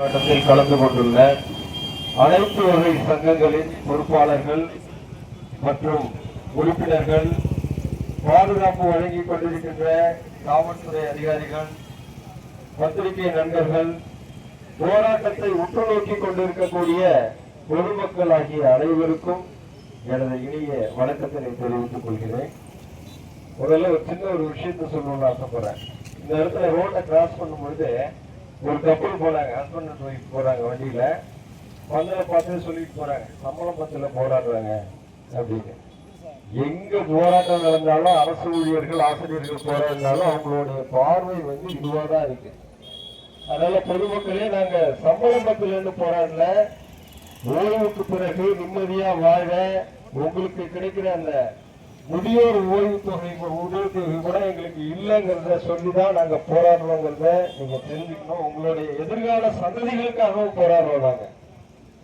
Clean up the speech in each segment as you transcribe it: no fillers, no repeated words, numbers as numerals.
போராட்டத்தில் கலந்து கொண்டுள்ள அனைத்து வகை சங்கங்களின் பொறுப்பாளர்கள் மற்றும் உறுப்பினர்கள், பாதுகாப்பு வழங்கிக் கொண்டிருக்கின்ற காவல்துறை அதிகாரிகள், பத்திரிகை நண்பர்கள், போராட்டத்தை உற்று நோக்கிக் கொண்டிருக்கக்கூடிய பொதுமக்கள் ஆகிய அனைவருக்கும் எனது இனிய வணக்கத்தினை தெரிவித்துக் கொள்கிறேன். முதல்ல ஒரு சின்ன ஒரு விஷயத்தை சொல்லணும்னு ஆசைப்படுறேன். இந்த இடத்துல ரோட்டை கிராஸ் பண்ணும் பொழுது ஒரு கப்பல் போறாங்க, ஹஸ்பண்ட் அண்ட் ஒய்ஃப் போறாங்க வண்டியில, பந்தல பார்த்து சொல்லிட்டு போறாங்க, சம்பளம் பத்துல போராடுறாங்க அப்படின்னு. எங்க போராட்டம் நடந்தாலும், அரசு ஊழியர்கள் ஆசிரியர்கள் போராடினாலும் அவங்களுடைய பார்வை இதுவாதான் இருக்கு. அதனால பொதுமக்களே, நாங்க சம்பளம் பத்துல போராடல, ஓய்வுக்கு பிறகு நிம்மதியா வாழ உங்களுக்கு கிடைக்கிற அந்த முதியோர் ஓய்வு தொகை கூட எங்களுக்கு இல்லைங்கிறத சொல்லிதான் நாங்க போராடுறோங்கிறத நீங்க தெரிஞ்சுக்கணும். உங்களுடைய எதிர்கால சந்ததிகளுக்காகவும் போராடுறோம். நாங்க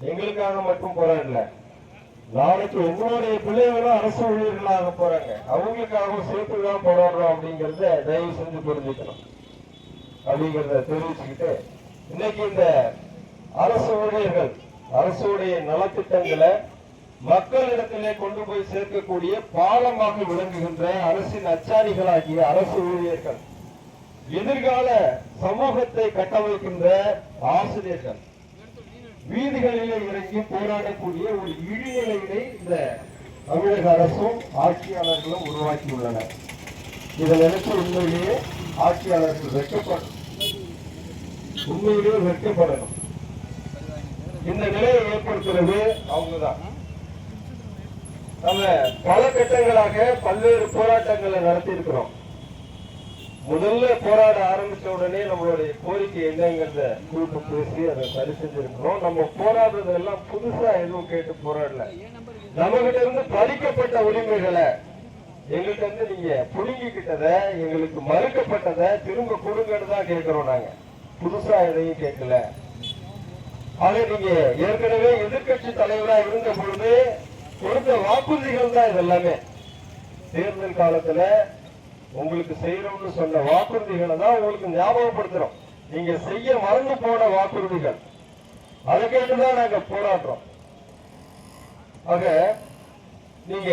எங்களுக்காக மட்டும் போராடல, நாளைக்கு உங்களுடைய பிள்ளைகளும் அரசு ஊழியர்களாக போறாங்க, அவங்களுக்காகவும் சேர்த்துதான் போராடுறோம் அப்படிங்கிறத தயவு செஞ்சு புரிஞ்சுக்கணும். அப்படிங்கிறத தெரிவிச்சுக்கிட்டு, இன்னைக்கு இந்த அரசு ஊழியர்கள் அரசுடைய நலத்திட்டங்களை மக்களிடத்திலே கொண்டு போய் சேர்க்கக்கூடிய பாலமாக விளங்குகின்ற அரசின் அச்சாரிகளாகிய அரசு ஊழியர்கள், எதிர்கால சமூகத்தை கட்டமைக்கின்ற ஆசிரியர்கள், வீதிகளிலே இறங்கி போராடக்கூடிய ஒரு இழிநிலையினை இந்த தமிழக அரசும் ஆட்சியாளர்களும் உருவாக்கியுள்ளனர். இதை நினைச்சு உண்மையிலேயே ஆட்சியாளர்கள் வெட்கப்படணும், உண்மையிலேயே வெட்கப்படணும். இந்த நிலையை ஏற்படுத்துறது அவங்கதான். நம்ம பல கட்டங்களாக பல்வேறு போராட்டங்களை நடத்தி இருக்கிறோம். முதல்ல போராட ஆரம்பிச்ச உடனே நம்மளுடைய கோரிக்கை என்னங்கிறத கூட்டு பேசி அதை சரி செஞ்சிருக்கிறோம். நம்ம போராடுறதெல்லாம் புதுசா எதுவும் கேட்டு போராடல. நம்ம கிட்ட இருந்து பறிக்கப்பட்ட உரிமைகளை எங்கள்கிட்ட இருந்து நீங்க புடுங்கிக்கிட்டத, எங்களுக்கு மறுக்கப்பட்டதை திரும்ப கொடுங்கன்னு தான் கேட்கிறோம். நாங்க புதுசா எதையும் கேட்கல. ஆக நீங்க ஏற்கனவே எதிர்கட்சி தலைவரா இருந்த பொழுது கொடுத்த வாக்குறுதிகள் தான் இதெல்லாமே. தேர்தல் காலத்துல உங்களுக்கு செய்யறோம்னு சொன்ன வாக்குறுதிகளை தான் உங்களுக்கு ஞாபகப்படுத்துறோம். நீங்க செய்ய மறந்து போன வாக்குறுதிகள், அதை கேட்டுதான் நாங்க போராடுறோம். ஆக நீங்க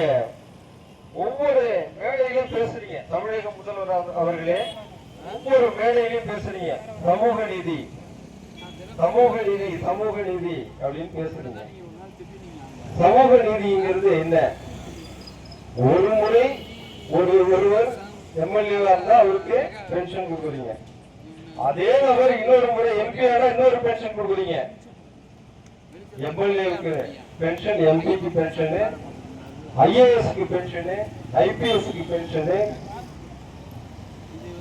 ஒவ்வொரு மேடையிலும் பேசுறீங்க, தமிழக முதல்வர் அவர்களே ஒவ்வொரு மேடையிலும் பேசுறீங்க, சமூக நீதி சமூக நீதி சமூக நீதி அப்படின்னு பேசுறீங்க. சமூக நீதிங்கிறது என்ன? ஒரு முறை ஒருவர் எம்எல்ஏவா இருந்தா அவருக்கு பென்ஷன் கொடுக்குறீங்க, அதே நபர் இன்னொரு முறை எம்பி ஆனா இன்னொரு பென்ஷன் கொடுக்குறீங்க. எம்எல்ஏவுக்கு பென்ஷன், எம்பிக்கு பென்ஷனு, ஐஏஎஸ்க்கு பென்ஷனு, ஐபிஎஸ்க்கு பென்ஷனு,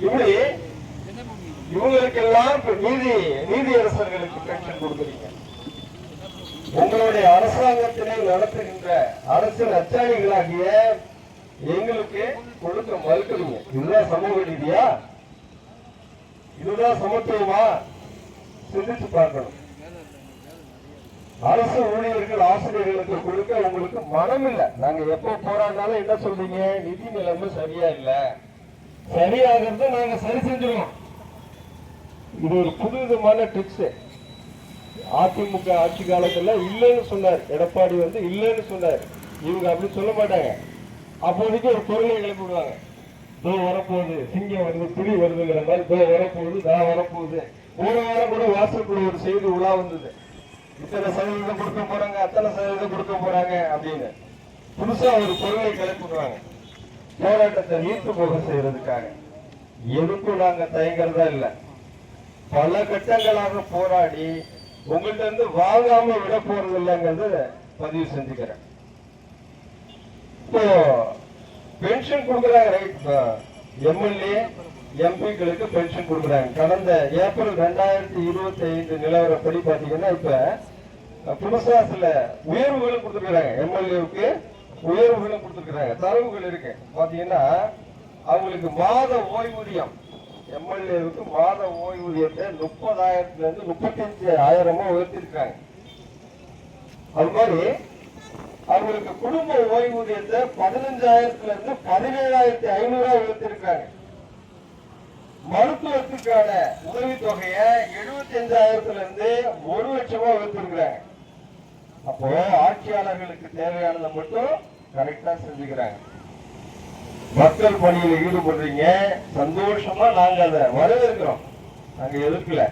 இப்படி இவங்களுக்கெல்லாம் நீதியரசர்களுக்கு பென்ஷன் கொடுக்குறீங்க. உங்களுடைய அரசாங்கத்தினை நடத்துகின்ற அரசியல் அச்சாரிகளாகிய எங்களுக்கு கொடுக்க மறுக்கிறீங்க. இதுதான் சமூக நீதியா? இதுதான் சமத்துவமா? சிந்திச்சு பார்க்கணும். அரசு ஊழியர்கள் ஆசிரியர்களுக்கு கொடுக்க உங்களுக்கு மனம் இல்லை. நாங்க எப்ப போராடினாலும் என்ன சொல்றீங்க? நிதி நிலைமை சரியா இல்ல, சரியாகிறது நாங்க சரி செஞ்சிருவோம். இது ஒரு புதுவிதமான ட்ரிக்ஸ். அதிமுக ஆட்சி காலத்துல இல்லைன்னு சொன்னார் எடப்பாடி, இல்லைன்னு சொன்னார். இவங்க அப்படி சொல்ல மாட்டாங்க. அப்போதைக்கு ஒரு பொருளை கிளப்பி விடுவாங்க, தோ வரப்போகுது, சிங்கம் வருது, புலி வருதுங்கிற மாதிரி, தோ வரப்போகுது, தான் வரப்போகுது. ஒரு வாரம் கூட வாட்ஸ்அப்ல ஒரு செய்தி உலா வந்தது, இத்தனை சதவீதம் கொடுக்க போறாங்க, அத்தனை சதவீதம் கொடுக்க போறாங்க அப்படின்னு. புதுசா ஒரு பொருளை கிளப்பி விடுவாங்க, போராட்டத்தை நீர்த்து போக செய்யறதுக்காக. எதுக்கும் நாங்க தயங்குறதா இல்ல. பல கட்டங்களாக போராடி உங்கள்கிட்ட இருந்து வாங்காம விட போறது இல்லைங்கிறத பதிவு செஞ்சுக்கிறேன். இப்போ பென்ஷன் கொடுக்குறாங்க, ரைட்? எம்எல்ஏ எம்பிக்களுக்கு பென்ஷன் கொடுக்குறாங்க. கடந்த ஏப்ரல் 2025 நிலவரப்படி பாத்தீங்கன்னா இப்ப புதுசா சில உயர்வுகளும் கொடுத்துருக்காங்க. எம்எல்ஏவுக்கு உயர்வுகளும் கொடுத்துருக்காங்க. தரவுகள் இருக்கு. பாத்தீங்கன்னா அவங்களுக்கு மாத ஓய்வூதியம், எம்எல்ஏவுக்கு மாத ஓய்வூதியத்தை 30,000 இருந்து 35,000 உயர்த்திருக்காங்க. அது மாதிரி அவங்களுக்கு குடும்ப ஓய்வூதியத்தை 15,000 இருந்து 17,500 உயர்த்திருக்காங்க. மருத்துவத்துக்கான உதவித்தொகையை 75,000 இருந்து 1 லட்சமா உயர்த்திருக்கிறாங்க. அப்போ ஆட்சியாளர்களுக்கு தேவையானதை மட்டும் கரெக்டா செஞ்சுக்கிறாங்க. மக்கள் பணியில ஈடுபடுறீங்க, சந்தோஷமா நாங்க அதை வரவேற்கிறோம், நாங்க எதிர்க்கல.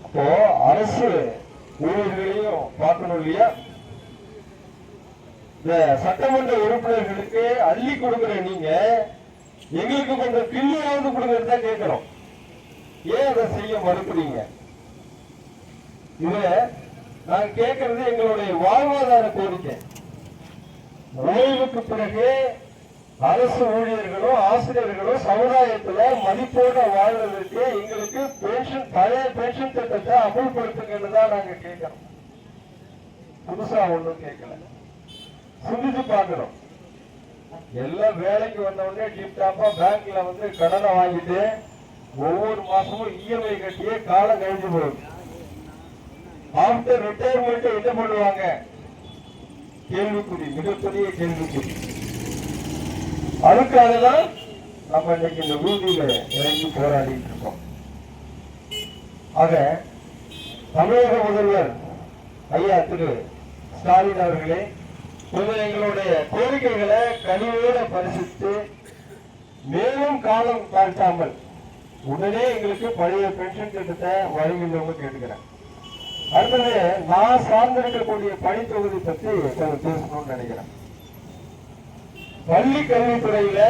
அப்போ அரசு ஊழியர்களையும் பார்க்கணும் இல்லையா? இந்த சட்டமன்ற உறுப்பினர்களுக்கு அள்ளி கொடுக்கிற நீங்க எங்களுக்கு கொஞ்சம் கிள்ளியாவது கொடுங்கன்னு தான் கேட்கிறோம். ஏன் அதை செய்ய மறுக்கிறீங்க? இதுல நான் கேட்கறது எங்களுடைய வாழ்வாதார கோரிக்கை. ஓய்வுக்கு பிறகு அரசு ஊழியர்களும் ஆசிரியர்களும் சமுதாயத்துல மதிப்போட வாழ்வதற்கு எங்களுக்கு பென்ஷன், பழைய பென்ஷன் திட்டத்தை அமல்படுத்துங்கன்னு தான் நாங்க கேட்கிறோம். புதுசா ஒண்ணும் கேட்கல. சிந்திச்சு பார்க்கிறோம். எல்லாம் வேலைக்கு வந்த உடனே டிப்டாப்பா பேங்க்ல வந்து கடனை வாங்கிட்டு ஒவ்வொரு மாசமும் இஎம்ஐ கட்டியே காலம் கழிஞ்சு போகுது. ஆஃப்டர் ரிட்டையர்மெண்ட் என்ன பண்ணுவாங்க? கேள்விக்குறி, மிகப்பெரிய கேள்விக்குறி. அதுக்காக தான் நம்ம இன்னைக்கு இந்த வீதியில இறங்கி போராடிட்டு இருக்கோம். ஆக தமிழக முதல்வர் ஐயா திரு ஸ்டாலின் அவர்களே, எங்களுடைய கோரிக்கைகளை கனிவோட பரிசித்து மேலும் காலம் தாழ்த்தாமல் உடனே எங்களுக்கு பழைய பென்ஷன் திட்டத்தை வழங்குகிறவங்க கேட்டுக்கிறேன். அடுத்தது நான் சார்ந்திருக்கக்கூடிய பணி தொகுதி பற்றி கொஞ்சம் பேசணும்னு நினைக்கிறேன். பள்ளி கல்வித்துறையில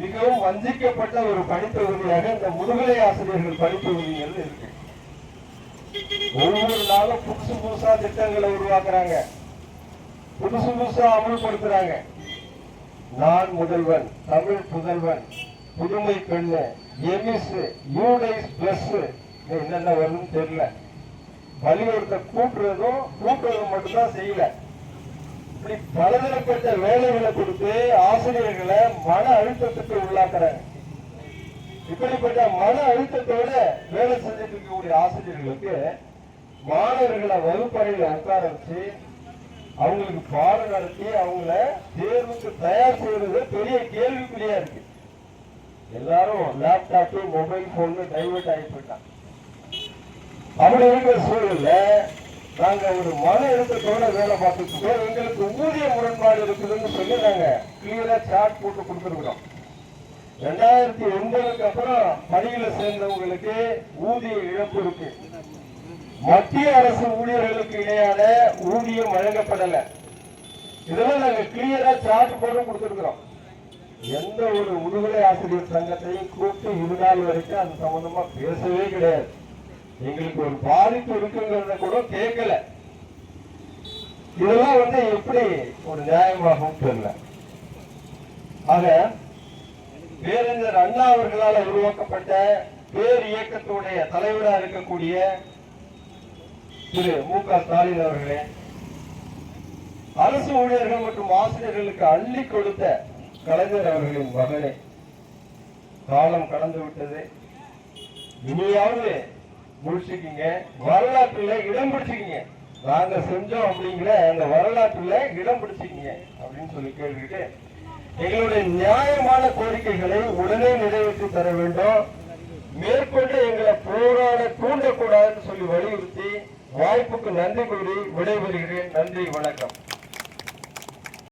மிகவும் வஞ்சிக்கப்பட்ட ஒரு பணித்தொகுதியாக இந்த முதுகலை ஆசிரியர்கள் பணித்தொகுதிகள் இருக்கு. ஒவ்வொரு நாளும் புதுசு புதுசா திட்டங்களை உருவாக்குறாங்க, புதுசு புதுசா அமல்படுத்துறாங்க. நான் முதல்வன், தமிழ் புதல்வன், புதுமை பெண்ணு, எமிஸ், யூடைஸ் பிளஸ் என்னென்ன வரும்னு தெரியல. பள்ளிக்கூடத்தை கூட்டுறதும் மட்டும்தான் செய்யல. இப்படி பலதரப்பட்ட வேலைகளை கொடுத்து ஆசிரியர்களை மன அழுத்தத்துக்கு உள்ளாக்குறாங்க. இப்படிப்பட்ட மன அழுத்தத்தோட வேலை செஞ்சுட்டு இருக்கக்கூடிய ஆசிரியர்களுக்கு மாணவர்களை வகுப்பறையில உட்கார வச்சு அவங்களுக்கு பாடம் நடத்தி அவங்கள தேர்வுக்கு தயார் செய்யறது பெரிய கேள்விக்குறியா இருக்கு. எல்லாரும் லேப்டாப், மொபைல் போன் டைவர்ட் ஆகி போயிட்டாங்க. அப்படி இருக்கிற சூழல்ல நாங்க ஒரு மன அழுத்தத்தோட வேலை பார்த்துட்டு இருக்கோம். எங்களுக்கு ஊதிய முரண்பாடு இருக்குதுன்னு சொல்லி நாங்க கிளியரா சார்ட் போட்டு கொடுத்துருக்கிறோம். 2009க்கு அப்புறம் பணியில சேர்ந்தவங்களுக்கு ஊதிய இழப்பு இருக்கு. மத்திய அரசு ஊழியர்களுக்கு இணையான ஊதியம் வழங்கப்படல. இதெல்லாம் நாங்க கிளியரா சார்ட் போட்டு கொடுத்துருக்கிறோம். எந்த ஒரு முதுகலை ஆசிரியர் சங்கத்தையும் கூப்பிட்டு இது நாள் வரைக்கும் அது சம்பந்தமா பேசவே கிடையாது. எங்களுக்கு ஒரு பாதிப்பு இருக்குங்கிறத கூட கேட்கல. இதெல்லாம் வந்து எப்படி ஒரு நியாயமாகவும் தெரியல. ஆக பேரறிஞர் அண்ணா அவர்களால் உருவாக்கப்பட்ட பேர் இயக்கத்துடைய தலைவராக இருக்கக்கூடிய திரு மு.க. ஸ்டாலின் அவர்களே, அரசு ஊழியர்கள் மற்றும் ஆசிரியர்களுக்கு அள்ளி கொடுத்த கலைஞர் அவர்களின் மகனே, காலம் கடந்து விட்டது. இனியாவது முடிச்சுக்கிங்க, வரலாற்றுல இடம் பிடிச்சுக்கிங்க. நாங்க செஞ்சோம் அப்படிங்கிற அந்த வரலாற்றுல இடம் பிடிச்சுக்கிங்க அப்படின்னு சொல்லி கேட்டுக்கிட்டு எங்களுடைய நியாயமான கோரிக்கைகளை உடனே நிறைவேற்றி தர வேண்டும். மேற்கொண்டு எங்களை போராட தூண்டக்கூடாதுன்னு சொல்லி வலியுறுத்தி வாய்ப்புக்கு நன்றி கூறி விடைபெறுகிறேன். நன்றி, வணக்கம்.